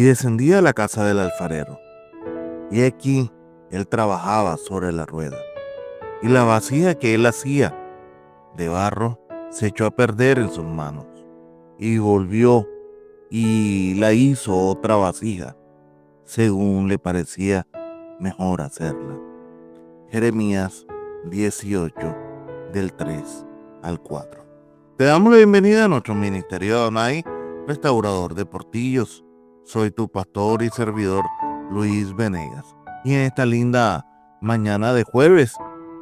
y descendía a la casa del alfarero. Y aquí él trabajaba sobre la rueda, y la vasija que él hacía de barro se echó a perder en sus manos, y volvió y la hizo otra vasija, según le parecía mejor hacerla. Jeremías 18, del 3 al 4. Te damos la bienvenida a nuestro ministerio de Adonai, restaurador de portillos. Soy tu pastor y servidor, Luis Venegas. Y en esta linda mañana de jueves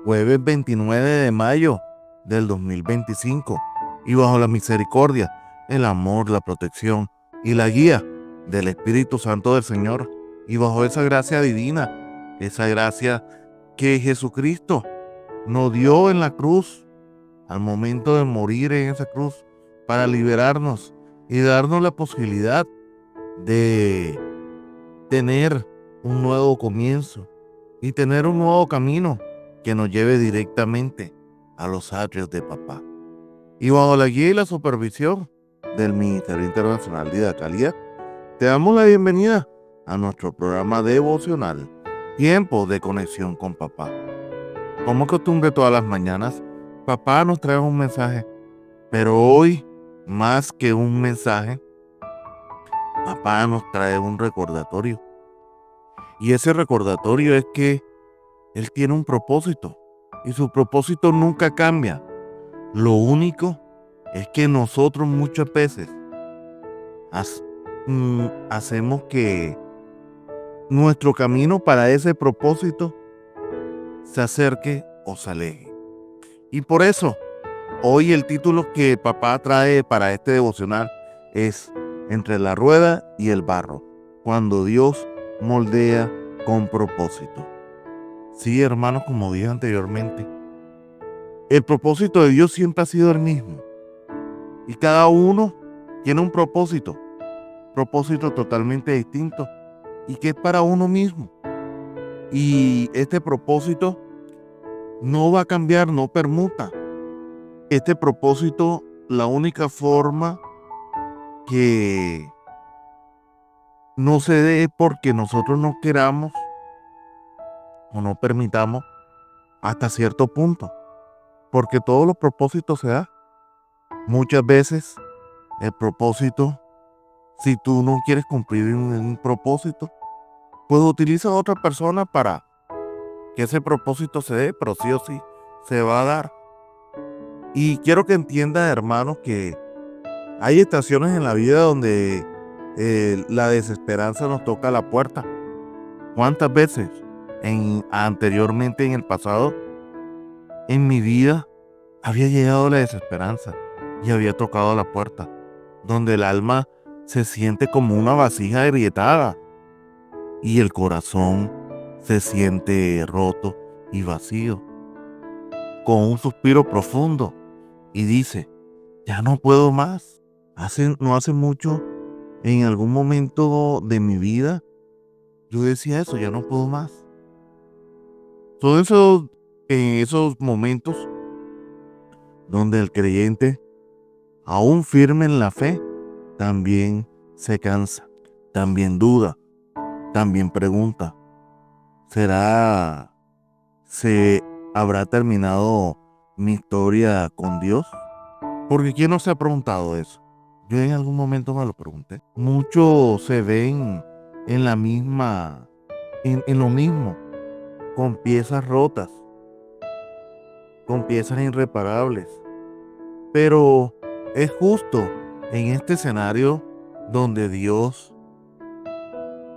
29 de mayo del 2025, y bajo la misericordia, el amor, la protección y la guía del Espíritu Santo del Señor, y bajo esa gracia divina, esa gracia que Jesucristo nos dio en la cruz, al momento de morir en esa cruz, para liberarnos y darnos la posibilidad de tener un nuevo comienzo y tener un nuevo camino que nos lleve directamente a los atrios de Papá. Y bajo la guía y la supervisión del Ministerio Internacional de Idacalia, te damos la bienvenida a nuestro programa devocional, Tiempo de Conexión con Papá. Como costumbre todas las mañanas, Papá nos trae un mensaje, pero hoy, más que un mensaje, Papá nos trae un recordatorio. Y ese recordatorio es que Él tiene un propósito, y su propósito nunca cambia. Lo único es que nosotros muchas veces hacemos que nuestro camino para ese propósito se acerque o se aleje. Y por eso, hoy el título que Papá trae para este devocional es Entre la rueda y el barro, cuando Dios moldea con propósito. Sí, hermanos, como dije anteriormente, el propósito de Dios siempre ha sido el mismo. Y cada uno tiene un propósito totalmente distinto, y que es para uno mismo. Y este propósito no va a cambiar, no permuta. Este propósito, la única forma que no se dé es porque nosotros no queramos o no permitamos hasta cierto punto. Porque todos los propósitos se dan. Muchas veces el propósito, si tú no quieres cumplir un propósito, pues utiliza a otra persona para que ese propósito se dé, pero sí o sí se va a dar. Y quiero que entiendas, hermanos, que hay estaciones en la vida donde la desesperanza nos toca la puerta. ¿Cuántas veces anteriormente en el pasado, en mi vida, había llegado la desesperanza y había tocado la puerta, donde el alma se siente como una vasija agrietada y el corazón se siente roto y vacío, con un suspiro profundo, y dice, ya no puedo más. No hace mucho, en algún momento de mi vida, yo decía eso, ya no puedo más. Son esos momentos donde el creyente, aún firme en la fe, también se cansa, también duda, también pregunta, ¿se habrá terminado mi historia con Dios? Porque ¿quién no se ha preguntado eso? Yo en algún momento me lo pregunté. Muchos se ven en la misma, en lo mismo, con piezas rotas, con piezas irreparables. Pero es justo en este escenario donde Dios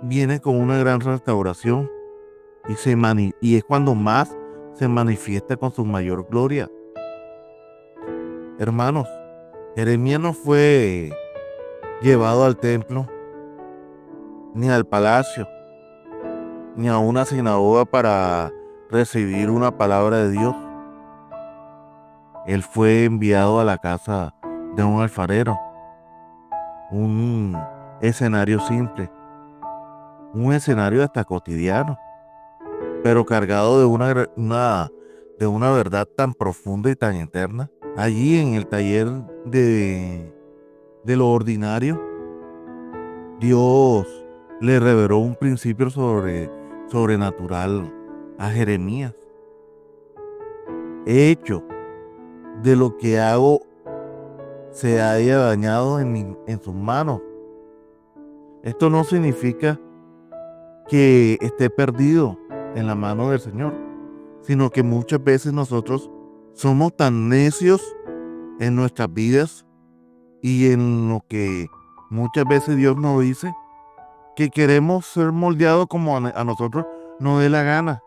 viene con una gran restauración y es cuando más se manifiesta con su mayor gloria. Hermanos, Jeremías no fue llevado al templo, ni al palacio, ni a una sinagoga para recibir una palabra de Dios. Él fue enviado a la casa de un alfarero, un escenario simple, un escenario hasta cotidiano, pero cargado de una verdad tan profunda y tan eterna. Allí en el taller de lo ordinario, Dios le reveló un principio sobrenatural a Jeremías. He hecho de lo que hago se haya dañado en sus manos. Esto no significa que esté perdido en la mano del Señor, sino que muchas veces nosotros somos tan necios en nuestras vidas y en lo que muchas veces Dios nos dice, que queremos ser moldeados como a nosotros nos dé la gana.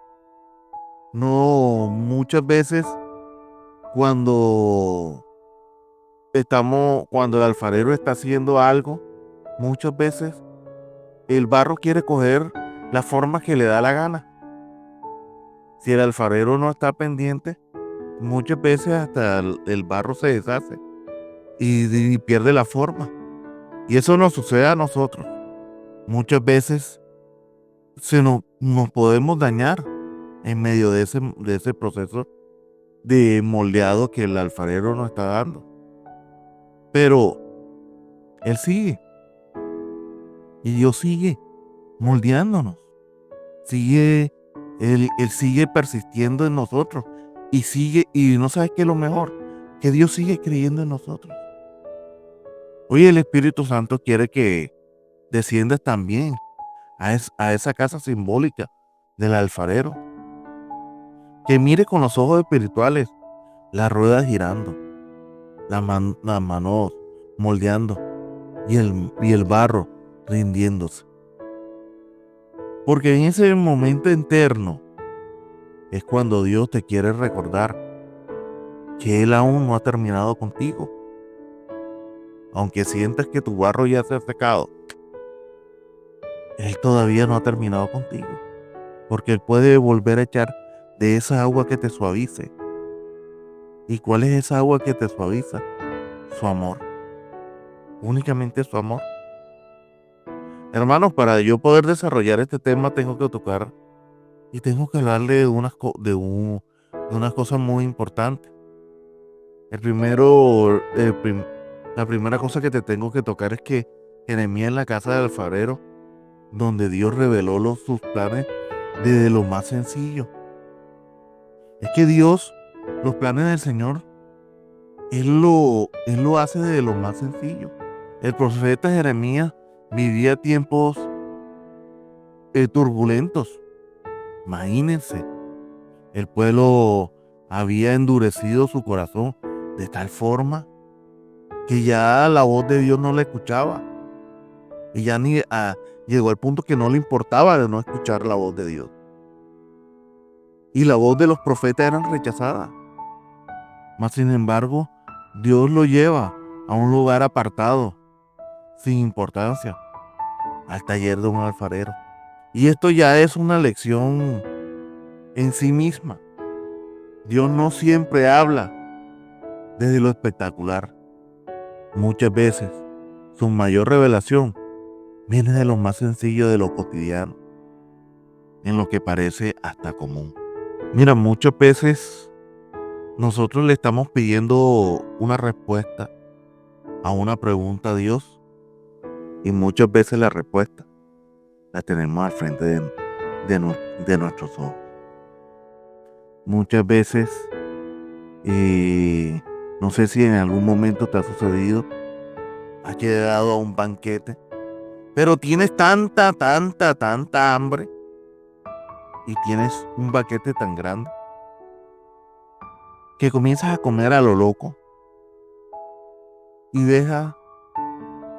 No, muchas veces cuando cuando el alfarero está haciendo algo, muchas veces el barro quiere coger la forma que le da la gana. Si el alfarero no está pendiente, muchas veces hasta el barro se deshace y pierde la forma. Y eso nos sucede a nosotros. Muchas veces nos podemos dañar en medio de ese proceso de moldeado que el alfarero nos está dando. Pero Él sigue. Y Dios sigue moldeándonos. Él sigue persistiendo en nosotros. Y no sabes qué es lo mejor, que Dios sigue creyendo en nosotros. Hoy el Espíritu Santo quiere que desciendas también a esa casa simbólica del alfarero. Que mire con los ojos espirituales las ruedas girando, las manos moldeando y el barro rindiéndose. Porque en ese momento interno es cuando Dios te quiere recordar que Él aún no ha terminado contigo. Aunque sientas que tu barro ya se ha secado, Él todavía no ha terminado contigo. Porque Él puede volver a echar de esa agua que te suavice. ¿Y cuál es esa agua que te suaviza? Su amor. Únicamente su amor. Hermanos, para yo poder desarrollar este tema tengo que tocar y tengo que hablarle de unas cosas muy importantes. La primera cosa que te tengo que tocar es que Jeremías en la casa del alfarero, donde Dios reveló sus planes desde lo más sencillo. Es que Dios, los planes del Señor, Él lo hace desde lo más sencillo. El profeta Jeremías vivía tiempos turbulentos. Imagínense, el pueblo había endurecido su corazón de tal forma que ya la voz de Dios no la escuchaba. Y ya llegó al punto que no le importaba de no escuchar la voz de Dios. Y la voz de los profetas eran rechazadas. Mas sin embargo, Dios lo lleva a un lugar apartado, sin importancia, al taller de un alfarero. Y esto ya es una lección en sí misma. Dios no siempre habla desde lo espectacular. Muchas veces su mayor revelación viene de lo más sencillo, de lo cotidiano, en lo que parece hasta común. Mira, muchas veces nosotros le estamos pidiendo una respuesta a una pregunta a Dios y muchas veces la respuesta la tenemos al frente de nuestros ojos. Muchas veces, no sé si en algún momento te ha sucedido, has llegado a un banquete, pero tienes tanta hambre y tienes un banquete tan grande que comienzas a comer a lo loco y dejas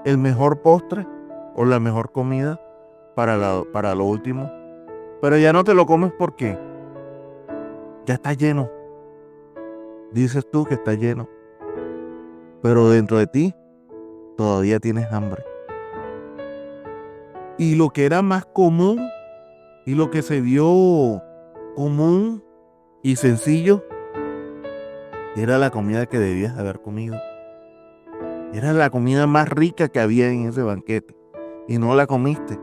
el mejor postre o la mejor comida para lo último, pero ya no te lo comes porque ya está lleno. Dices tú que está lleno, pero dentro de ti todavía tienes hambre. Y lo que era más común y lo que se vio común y sencillo era la comida que debías haber comido. Era la comida más rica que había en ese banquete y no la comiste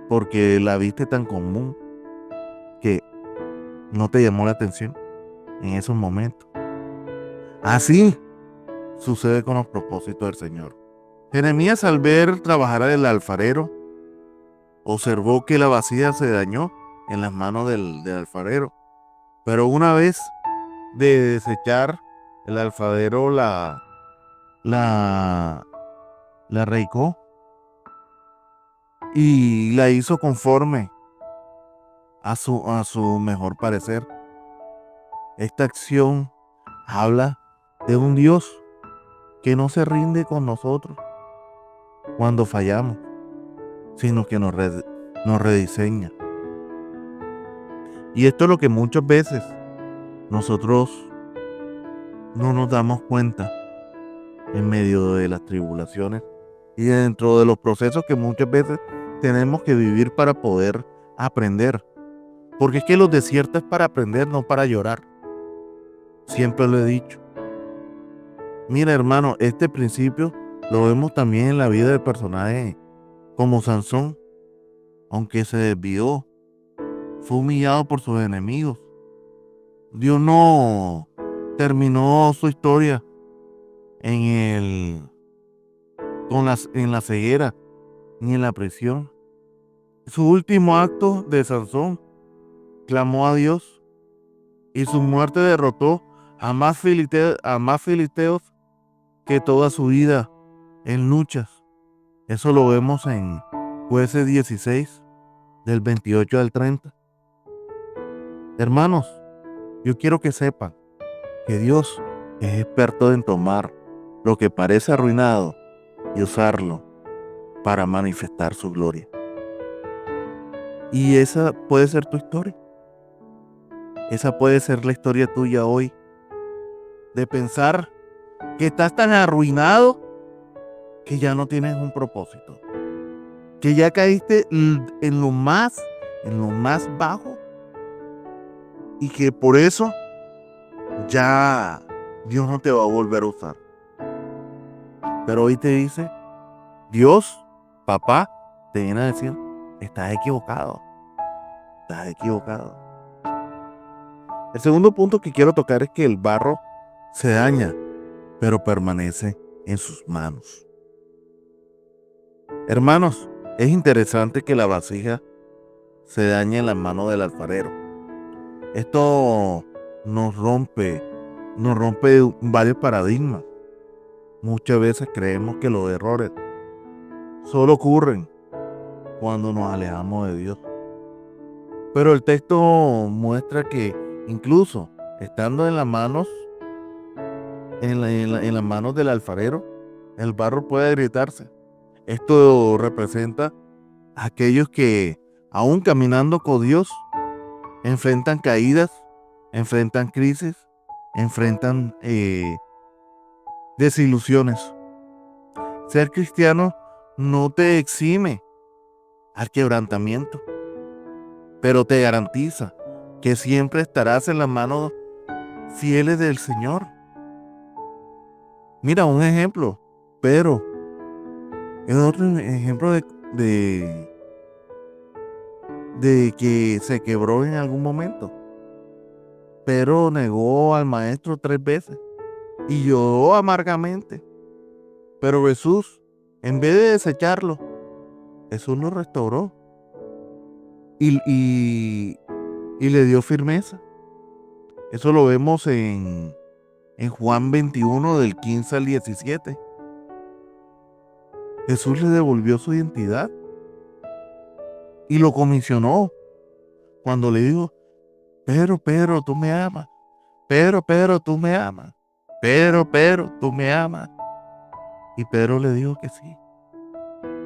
porque la viste tan común que no te llamó la atención en esos momentos. Así sucede con los propósitos del Señor. Jeremías, al ver trabajar al alfarero, observó que la vasija se dañó en las manos del alfarero. Pero una vez de desechar, el alfarero la arraigó y la hizo conforme a su mejor parecer. Esta acción habla de un Dios que no se rinde con nosotros cuando fallamos, sino que nos rediseña. Y esto es lo que muchas veces nosotros no nos damos cuenta en medio de las tribulaciones y dentro de los procesos que muchas veces tenemos que vivir para poder aprender. Porque es que los desiertos es para aprender, no para llorar. Siempre lo he dicho. Mira, hermano, este principio lo vemos también en la vida de personajes como Sansón. Aunque se desvió, fue humillado por sus enemigos. Dios no terminó su historia en la ceguera ni en la prisión. Su último acto de Sansón clamó a Dios y su muerte derrotó a más filisteos que toda su vida en luchas. Eso lo vemos en Jueces 16, del 28 al 30. Hermanos, yo quiero que sepan que Dios es experto en tomar lo que parece arruinado y usarlo para manifestar su gloria. Y esa puede ser tu historia. Esa puede ser la historia tuya hoy. De pensar que estás tan arruinado que ya no tienes un propósito. Que ya caíste en lo más bajo. Y que por eso ya Dios no te va a volver a usar. Pero hoy te dice, Dios, papá, te viene a decir, estás equivocado. Estás equivocado. El segundo punto que quiero tocar es que el barro se daña, pero permanece en sus manos. Hermanos, es interesante que la vasija se dañe en las manos del alfarero. Esto nos rompe varios paradigmas. Muchas veces creemos que los errores solo ocurren cuando nos alejamos de Dios. Pero el texto muestra que incluso estando en las manos del alfarero, el barro puede agrietarse. Esto representa a aquellos que, aún caminando con Dios, enfrentan caídas, enfrentan crisis, enfrentan desilusiones. Ser cristiano no te exime al quebrantamiento, pero te garantiza que siempre estarás en las manos fieles del Señor. Mira, un ejemplo, Pedro es otro ejemplo de que se quebró en algún momento. Pedro negó al maestro 3 veces y lloró amargamente. Pero Jesús, en vez de desecharlo, Jesús lo restauró y le dio firmeza. Eso lo vemos en Juan 21, del 15 al 17. Jesús le devolvió su identidad y lo comisionó cuando le dijo, Pedro, tú me amas. Pedro, tú me amas. Pedro, tú me amas. Y Pedro le dijo que sí.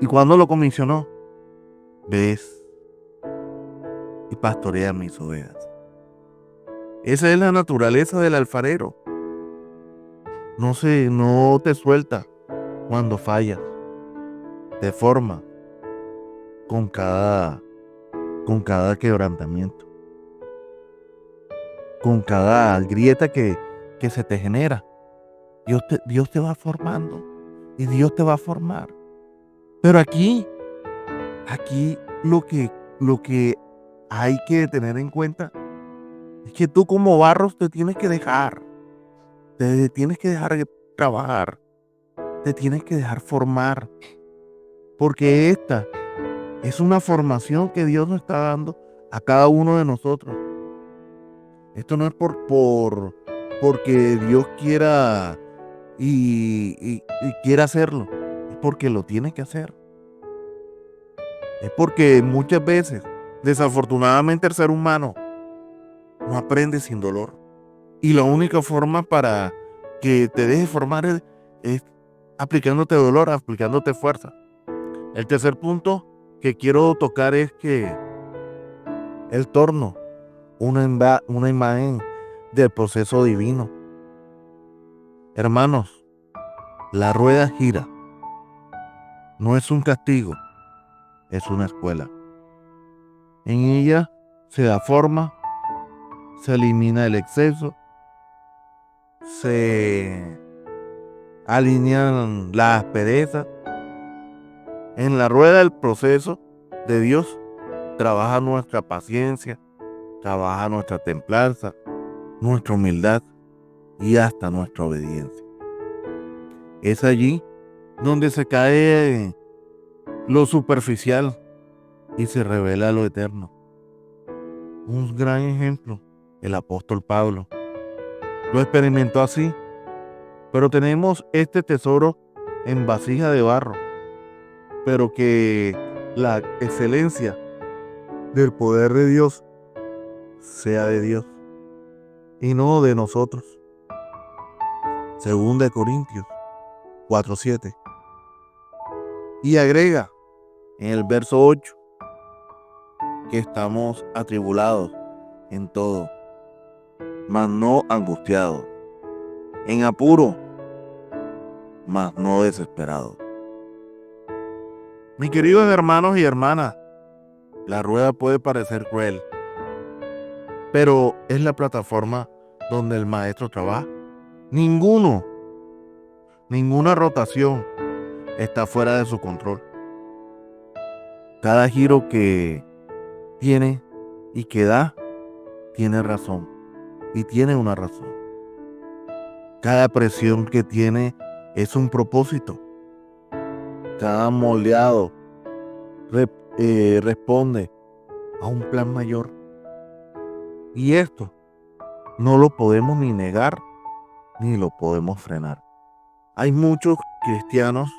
Y cuando lo comisionó, ves y pastorea mis ovejas. Esa es la naturaleza del alfarero. No te suelta cuando fallas. Te forma con cada quebrantamiento, con cada grieta que se te genera. Dios te va formando y Dios te va a formar. Pero aquí lo que hay que tener en cuenta es que tú como barros te tienes que dejar trabajar, te tienes que dejar formar, porque esta Es una formación que Dios nos está dando a cada uno de nosotros. Esto no es porque Dios quiera y quiera hacerlo. Es porque lo tiene que hacer. Es porque muchas veces, desafortunadamente, el ser humano no aprende sin dolor. Y la única forma para que te dejes formar es aplicándote dolor, aplicándote fuerza. El tercer punto que quiero tocar es que el torno, una imagen del proceso divino. Hermanos, la rueda gira. No es un castigo, es una escuela. En ella se da forma, se elimina el exceso, se alinean las asperezas. En la rueda del proceso de Dios trabaja nuestra paciencia, trabaja nuestra templanza, nuestra humildad y hasta nuestra obediencia. Es allí donde se cae lo superficial y se revela lo eterno. Un gran ejemplo, el apóstol Pablo. Lo experimentó así, pero tenemos este tesoro en vasija de barro, pero que la excelencia del poder de Dios sea de Dios y no de nosotros. Segunda de Corintios 4:7. Y agrega en el verso 8 que estamos atribulados en todo, mas no angustiados, en apuro, mas no desesperados. Mis queridos hermanos y hermanas, la rueda puede parecer cruel, pero es la plataforma donde el maestro trabaja. Ninguna rotación está fuera de su control. Cada giro que tiene y que da, tiene razón y tiene una razón. Cada presión que tiene es un propósito. Cada moldeado responde a un plan mayor. Y esto no lo podemos ni negar ni lo podemos frenar. Hay muchos cristianos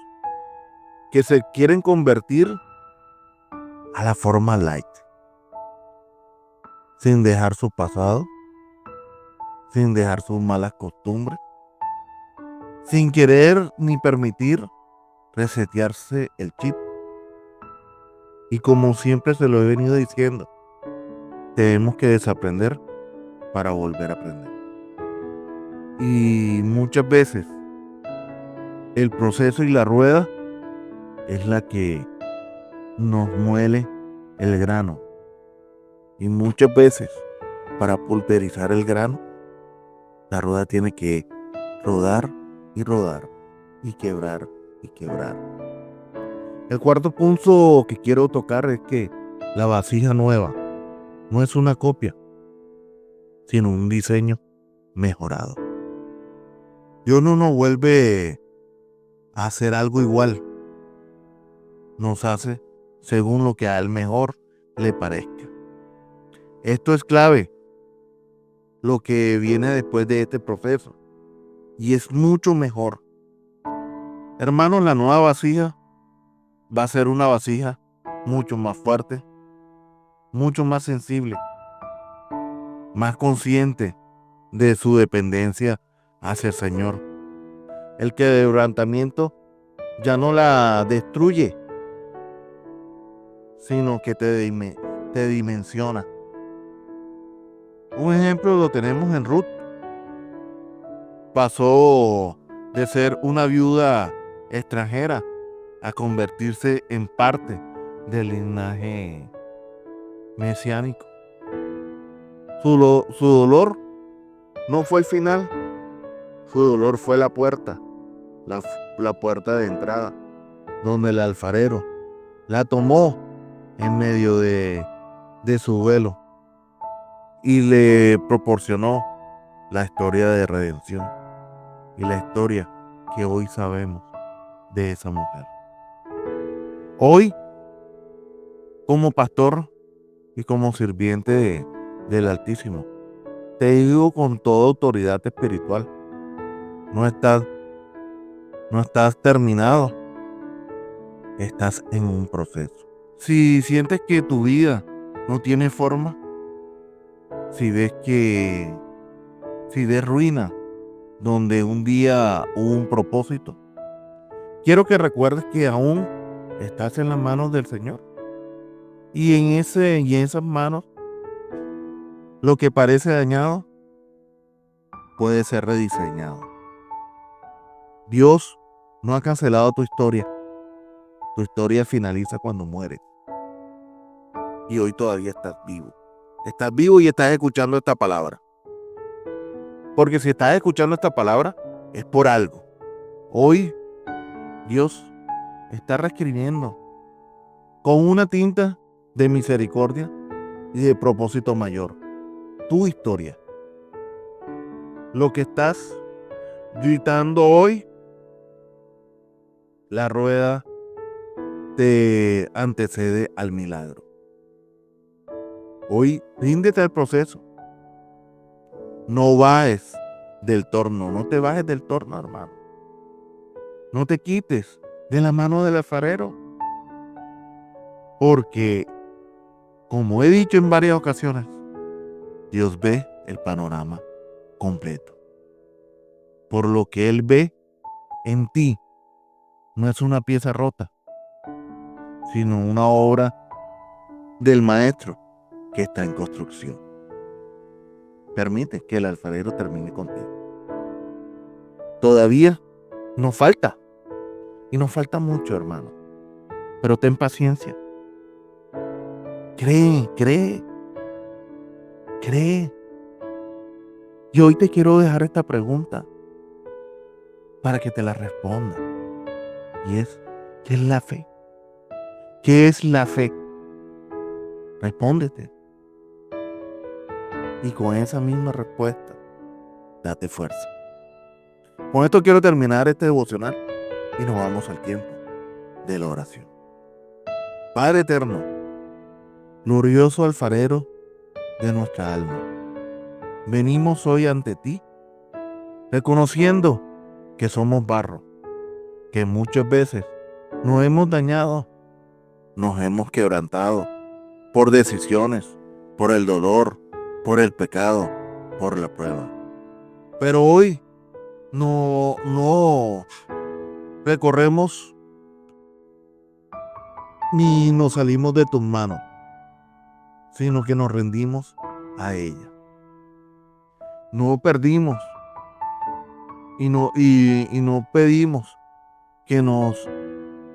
que se quieren convertir a la forma light, sin dejar su pasado, sin dejar sus malas costumbres, sin querer ni permitir resetearse el chip. Y como siempre se lo he venido diciendo, tenemos que desaprender para volver a aprender. Y muchas veces el proceso y la rueda es la que nos muele el grano. Y muchas veces para pulverizar el grano, la rueda tiene que rodar y rodar y quebrar y quebrar. El cuarto punto que quiero tocar es que la vasija nueva no es una copia, sino un diseño mejorado. Dios no nos vuelve a hacer algo igual. Nos hace según lo que a él mejor le parezca. Esto es clave, lo que viene después de este proceso. Y es mucho mejor. Hermanos, la nueva vasija va a ser una vasija mucho más fuerte, mucho más sensible, más consciente de su dependencia hacia el Señor. El quebrantamiento ya no la destruye, sino que te dimensiona. Un ejemplo lo tenemos en Ruth. Pasó de ser una viuda extranjera a convertirse en parte del linaje mesiánico. Su dolor no fue el final, su dolor fue la puerta, la puerta de entrada, donde el alfarero la tomó en medio de su velo y le proporcionó la historia de redención y la historia que hoy sabemos de esa mujer. Hoy como pastor y como sirviente del Altísimo. Te digo con toda autoridad espiritual, no estás terminado, estás en un proceso. Si sientes que tu vida no tiene forma, si ves ruina donde un día hubo un propósito, quiero que recuerdes que aún estás en las manos del Señor. Y en esas manos, lo que parece dañado puede ser rediseñado. Dios no ha cancelado tu historia. Tu historia finaliza cuando mueres. Y hoy todavía estás vivo. Estás vivo y estás escuchando esta palabra. Porque si estás escuchando esta palabra, es por algo. Hoy, Dios está reescribiendo con una tinta de misericordia y de propósito mayor tu historia. Lo que estás gritando hoy, la rueda te antecede al milagro. Hoy ríndete al proceso. No bajes del torno, no te bajes del torno, hermano. No te quites de la mano del alfarero. Porque, como he dicho en varias ocasiones, Dios ve el panorama completo. Por lo que Él ve en ti, no es una pieza rota, sino una obra del maestro que está en construcción. Permite que el alfarero termine contigo. Todavía nos falta, y nos falta mucho, hermano. Pero ten paciencia. Cree. Y hoy te quiero dejar esta pregunta para que te la responda. Y es, ¿qué es la fe? ¿Qué es la fe? Respóndete. Y con esa misma respuesta, date fuerza. Con esto quiero terminar este devocional y nos vamos al tiempo de la oración. Padre eterno, glorioso alfarero de nuestra alma, venimos hoy ante ti, reconociendo que somos barro, que muchas veces nos hemos dañado, nos hemos quebrantado por decisiones, por el dolor, por el pecado, por la prueba. Pero hoy no recorremos ni nos salimos de tus manos, sino que nos rendimos a ella. No perdimos y no pedimos que nos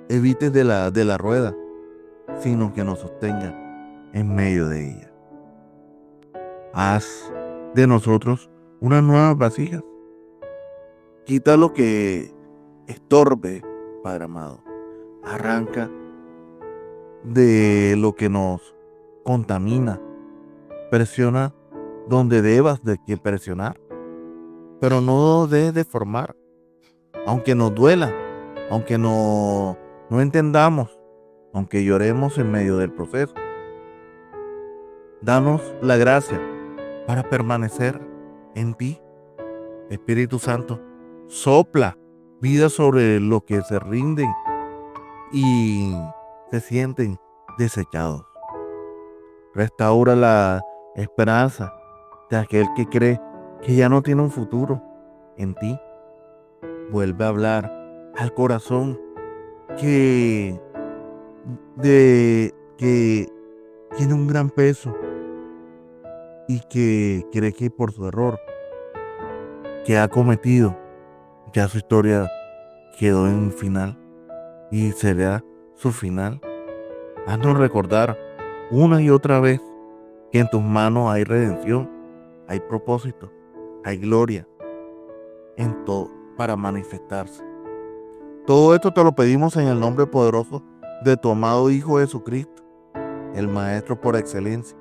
evites de la rueda, sino que nos sostenga en medio de ella. Haz de nosotros unas nuevas vasijas. Quita lo que estorbe, Padre amado. Arranca de lo que nos contamina. Presiona donde debas de que presionar, pero no debes de formar. Aunque nos duela, aunque no entendamos, aunque lloremos en medio del proceso. Danos la gracia para permanecer en ti. Espíritu Santo, sopla vida sobre los que se rinden y se sienten desechados. Restaura la esperanza de aquel que cree que ya no tiene un futuro en ti. Vuelve a hablar al corazón que tiene un gran peso y que cree que por su error que ha cometido, ya su historia quedó en un final y será su final. Haznos recordar una y otra vez que en tus manos hay redención, hay propósito, hay gloria en todo para manifestarse. Todo esto te lo pedimos en el nombre poderoso de tu amado Hijo Jesucristo, el Maestro por excelencia.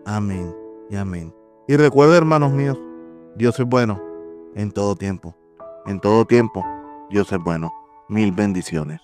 Amén y amén. Y recuerda, hermanos míos, Dios es bueno en todo tiempo. En todo tiempo, Dios es bueno. Mil bendiciones.